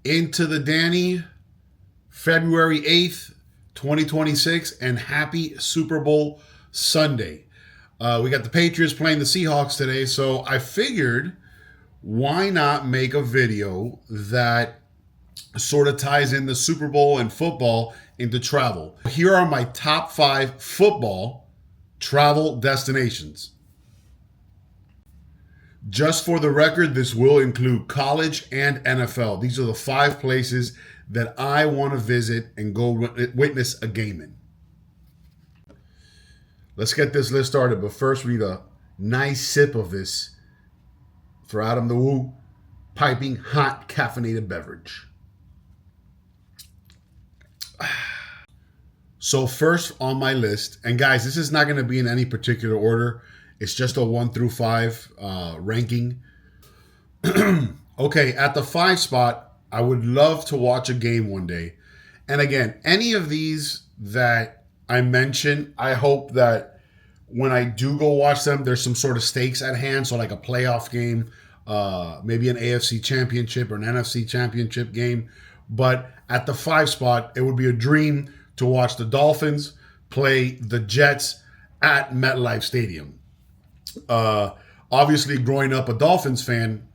into the Danny, February 8th, 2026, and happy Super Bowl Sunday. We got the Patriots playing the Seahawks today, so I figured why not make a video that sort of ties in the Super Bowl and football into travel. Here are my top 5 football travel destinations. Just for the record, this will include college and NFL. These are the 5 places that I want to visit and go witness a game in. Let's get this list started, but first we need a nice sip of this for Adam the Woo, piping hot caffeinated beverage. So first on my list, and guys, this is not going to be in any particular order. It's just a 1 through 5 ranking. Okay, at the 5 spot, I would love to watch a game one day. And again, any of these that I mention, I hope that when I do go watch them, there's some sort of stakes at hand. So like a playoff game, maybe an AFC championship or an NFC championship game. But at the 5 spot, it would be a dream to watch the Dolphins play the Jets at MetLife Stadium. Obviously, growing up a Dolphins fan,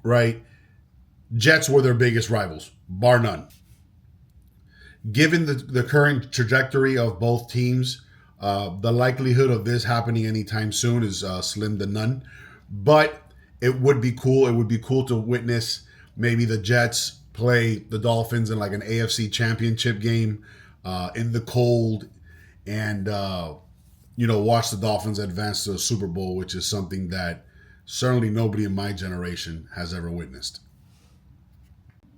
right, Jets were their biggest rivals, bar none. Given the current trajectory of both teams, the likelihood of this happening anytime soon is slim to none. But it would be cool. It would be cool to witness maybe the Jets play the Dolphins in like an AFC championship game in the cold and watch the Dolphins advance to the Super Bowl, which is something that certainly nobody in my generation has ever witnessed.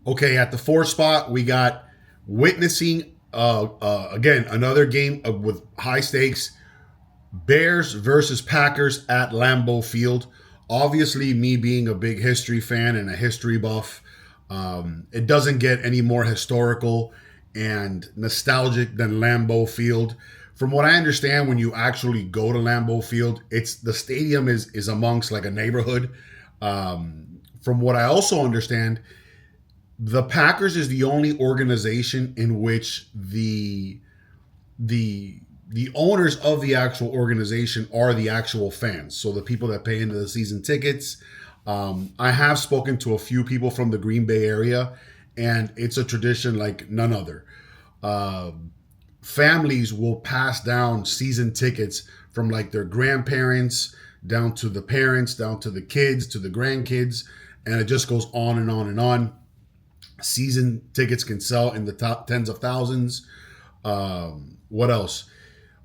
Okay, at the 4th spot, we got witnessing, again, another game with high stakes, Bears versus Packers at Lambeau Field. Obviously, me being a big history fan and a history buff, it doesn't get any more historical and nostalgic than Lambeau Field. From what I understand, when you actually go to Lambeau Field, the stadium is amongst like a neighborhood. From what I also understand, the Packers is the only organization in which the owners of the actual organization are the actual fans. So the people that pay into the season tickets. I have spoken to a few people from the Green Bay area, and it's a tradition like none other. Families will pass down season tickets from like their grandparents down to the parents, down to the kids, to the grandkids, and it just goes on and on and on. Season tickets can sell in the top tens of thousands. What else?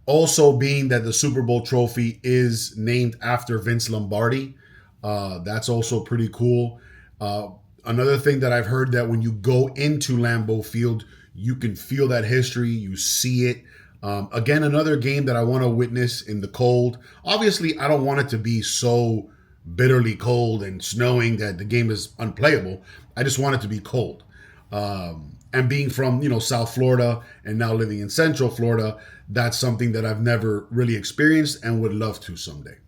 Also, being that the Super Bowl trophy is named after Vince Lombardi, that's also pretty cool. Another thing that I've heard, that when you go into Lambeau Field, you can feel that history. You see it. Again, another game that I want to witness in the cold. Obviously, I don't want it to be so bitterly cold and snowing that the game is unplayable. I just want it to be cold. And being from, South Florida and now living in Central Florida, that's something that I've never really experienced and would love to someday.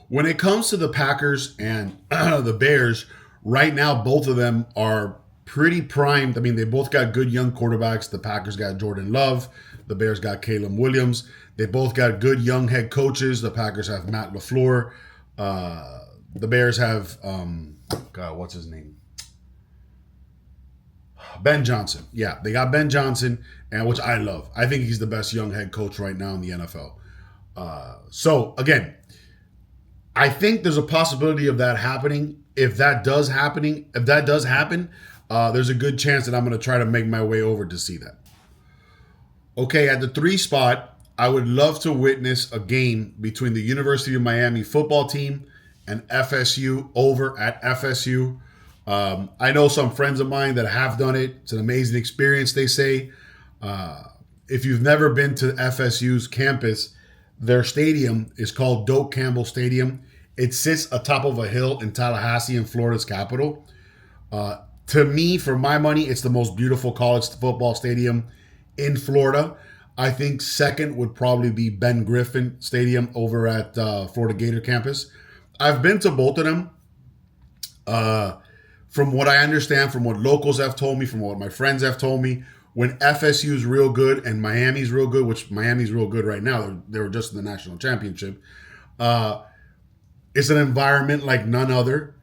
When it comes to the Packers and the Bears, right now, both of them are pretty primed. I mean, they both got good young quarterbacks. The Packers got Jordan Love. The Bears got Caleb Williams. They both got good young head coaches. The Packers have Matt LaFleur. The Bears have, what's his name? Ben Johnson. Yeah, they got Ben Johnson, and which I love. I think he's the best young head coach right now in the NFL. So, again, I think there's a possibility of that happening. If that does happen, there's a good chance that I'm going to try to make my way over to see that. Okay, at the 3 spot, I would love to witness a game between the University of Miami football team and FSU over at FSU. I know some friends of mine that have done it. It's an amazing experience, they say. If you've never been to FSU's campus, their stadium is called Doak Campbell Stadium. It sits atop of a hill in Tallahassee, in Florida's capital. To me, for my money, it's the most beautiful college football stadium in Florida. I think second would probably be Ben Griffin Stadium over at Florida Gator campus. I've been to both of them. from what I understand, from what locals have told me, from what my friends have told me, when FSU is real good and Miami's real good, which Miami's real good right now, they were just in the national championship. Uh, it's an environment like none other.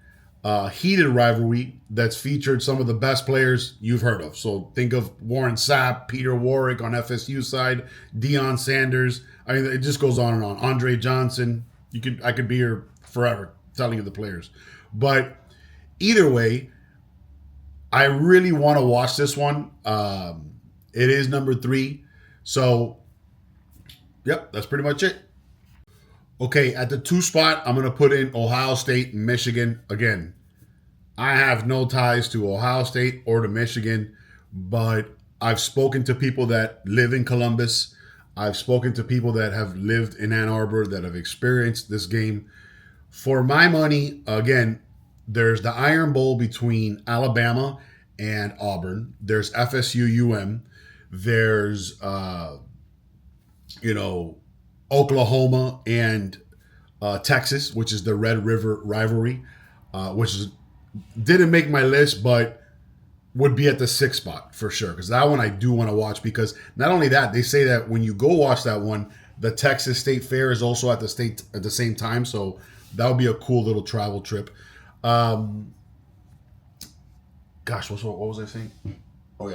Heated rivalry that's featured some of the best players you've heard of. So think of Warren Sapp, Peter Warwick on FSU side, Deion Sanders. I mean, it just goes on and on. Andre Johnson. I could be here forever telling you the players. But either way, I really want to watch this one. It is number 3. So, yep, that's pretty much it. Okay, at the 2 spot, I'm going to put in Ohio State, Michigan. Again, I have no ties to Ohio State or to Michigan, but I've spoken to people that live in Columbus. I've spoken to people that have lived in Ann Arbor that have experienced this game. For my money, again, there's the Iron Bowl between Alabama and Auburn. There's FSU UM. There's Oklahoma and Texas, which is the Red River rivalry, didn't make my list, but would be at the 6th spot for sure. Because that one I do want to watch. Because not only that, they say that when you go watch that one, the Texas State Fair is also at the same time. So that would be a cool little travel trip. What was I saying? Oh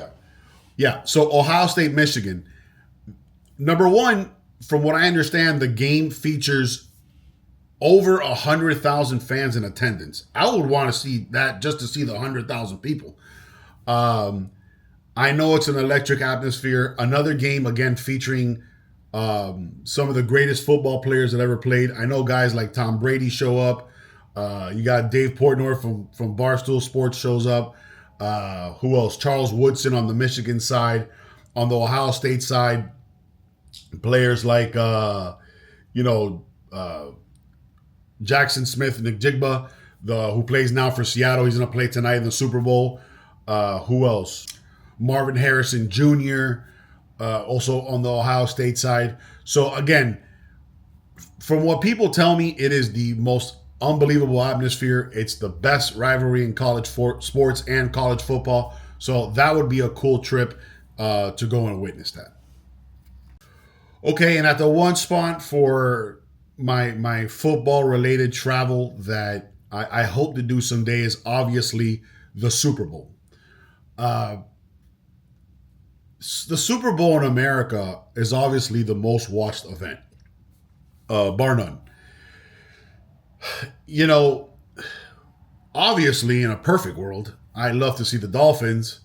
yeah. So Ohio State, Michigan. Number 1. From what I understand, the game features over 100,000 fans in attendance. I would want to see that just to see the 100,000 people. I know it's an electric atmosphere. Another game, again, featuring some of the greatest football players that ever played. I know guys like Tom Brady show up. You got Dave Portnoy from Barstool Sports shows up. Who else? Charles Woodson on the Michigan side. On the Ohio State side, players like, Jackson Smith, Nick Jigba, who plays now for Seattle. He's going to play tonight in the Super Bowl. Who else? Marvin Harrison Jr., also on the Ohio State side. So, again, from what people tell me, it is the most unbelievable atmosphere. It's the best rivalry in college sports and college football. So that would be a cool trip to go and witness that. Okay, and at the 1 spot for my football related travel that I hope to do someday is obviously the Super Bowl. The Super Bowl in America is obviously the most watched event, bar none. Obviously, in a perfect world, I'd love to see the Dolphins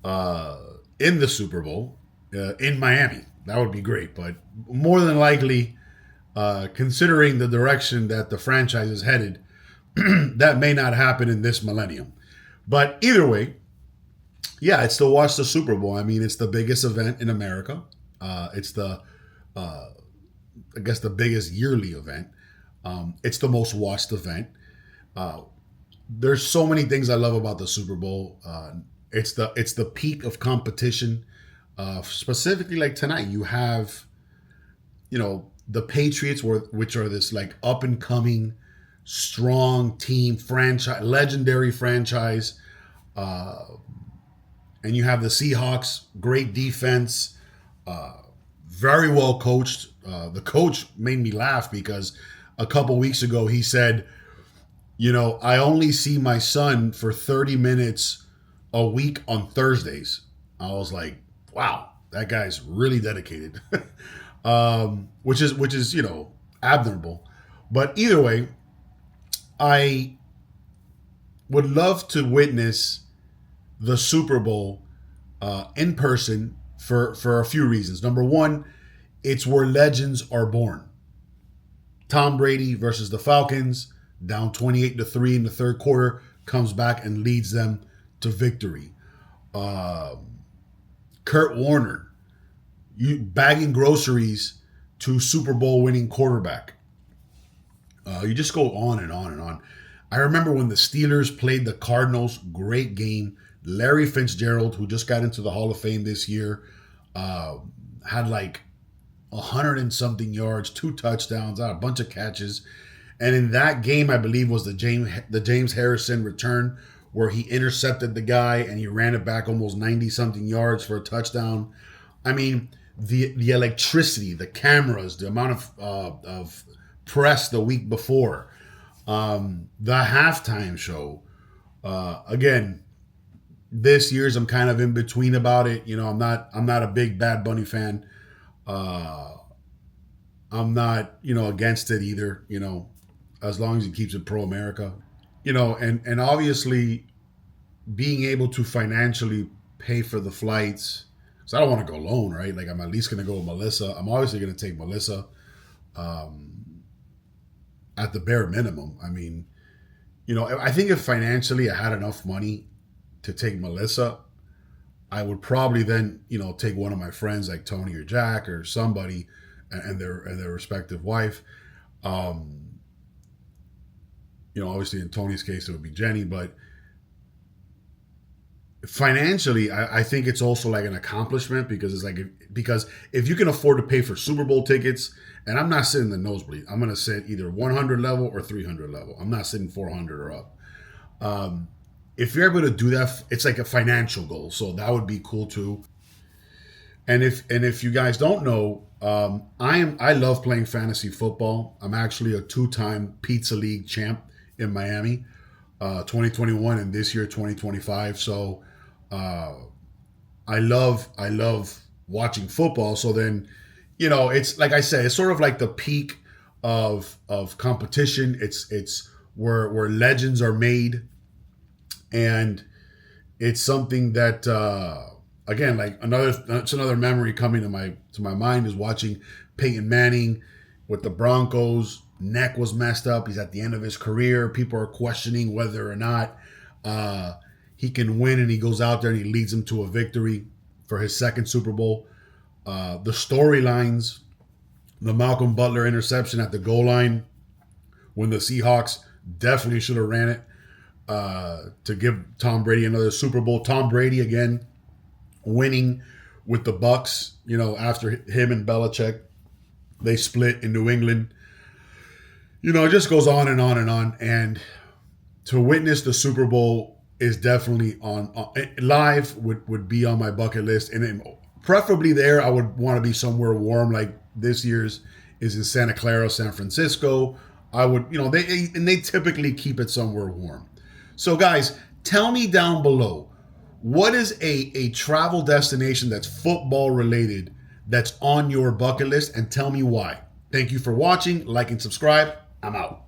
in the Super Bowl in Miami. That would be great. But more than likely, considering the direction that the franchise is headed, that may not happen in this millennium. But either way, yeah, it's to watch the Super Bowl. I mean, it's the biggest event in America. It's I guess, the biggest yearly event. It's the most watched event. There's so many things I love about the Super Bowl. It's the peak of competition. Specifically, like tonight, you have, the Patriots, which are this like up and coming, strong team franchise, legendary franchise, and you have the Seahawks, great defense, very well coached. The coach made me laugh because a couple weeks ago he said, I only see my son for 30 minutes a week on Thursdays. I was like, wow, that guy's really dedicated, which is admirable. But either way, I would love to witness the Super Bowl in person for a few reasons. Number 1, it's where legends are born. Tom Brady versus the Falcons, down 28-3 in the third quarter, comes back and leads them to victory. Kurt Warner, bagging groceries to Super Bowl winning quarterback. You just go on and on and on. I remember when the Steelers played the Cardinals, great game. Larry Fitzgerald, who just got into the Hall of Fame this year, had like 100 and something yards, 2 touchdowns, a bunch of catches. And in that game, I believe was the James Harrison return where he intercepted the guy and he ran it back almost 90 something yards for a touchdown. I mean, the electricity, the cameras, the amount of press the week before, the halftime show. Again, this year's I'm kind of in between about it. You know, I'm not a big Bad Bunny fan. Uh, I'm not, against it either. As long as he keeps it pro America. And obviously being able to financially pay for the flights. So I don't want to go alone, right? Like I'm at least going to go with Melissa. I'm obviously going to take Melissa at the bare minimum. I mean, I think if financially I had enough money to take Melissa, I would probably then, take one of my friends like Tony or Jack or somebody and their respective wife. Obviously in Tony's case it would be Jenny, but financially, I think it's also like an accomplishment because it's like because if you can afford to pay for Super Bowl tickets, and I'm not sitting in the nosebleed, I'm gonna sit either 100 level or 300 level. I'm not sitting 400 or up. If you're able to do that, it's like a financial goal, so that would be cool too. And if you guys don't know, I love playing fantasy football. I'm actually a 2-time Pizza League champ in Miami, 2021 and this year 2025. So I love watching football. So then, it's like I said, it's sort of like the peak of competition. It's where legends are made, and it's something that again, like it's another memory coming to my mind is watching Peyton Manning with the Broncos. Neck was messed up. He's at the end of his career. People are questioning whether or not he can win, and he goes out there and he leads them to a victory for his second Super Bowl. The storylines, the Malcolm Butler interception at the goal line when the Seahawks definitely should have ran it to give Tom Brady another Super Bowl. Tom Brady again winning with the Bucks. After him and Belichick, they split in New England. It just goes on and on and on. And to witness the Super Bowl is definitely on live would be on my bucket list. And then preferably there, I would want to be somewhere warm, like this year's is in Santa Clara, San Francisco. I would, they typically keep it somewhere warm. So guys, tell me down below, what is a travel destination that's football related that's on your bucket list, and tell me why. Thank you for watching. Like and subscribe. I'm out.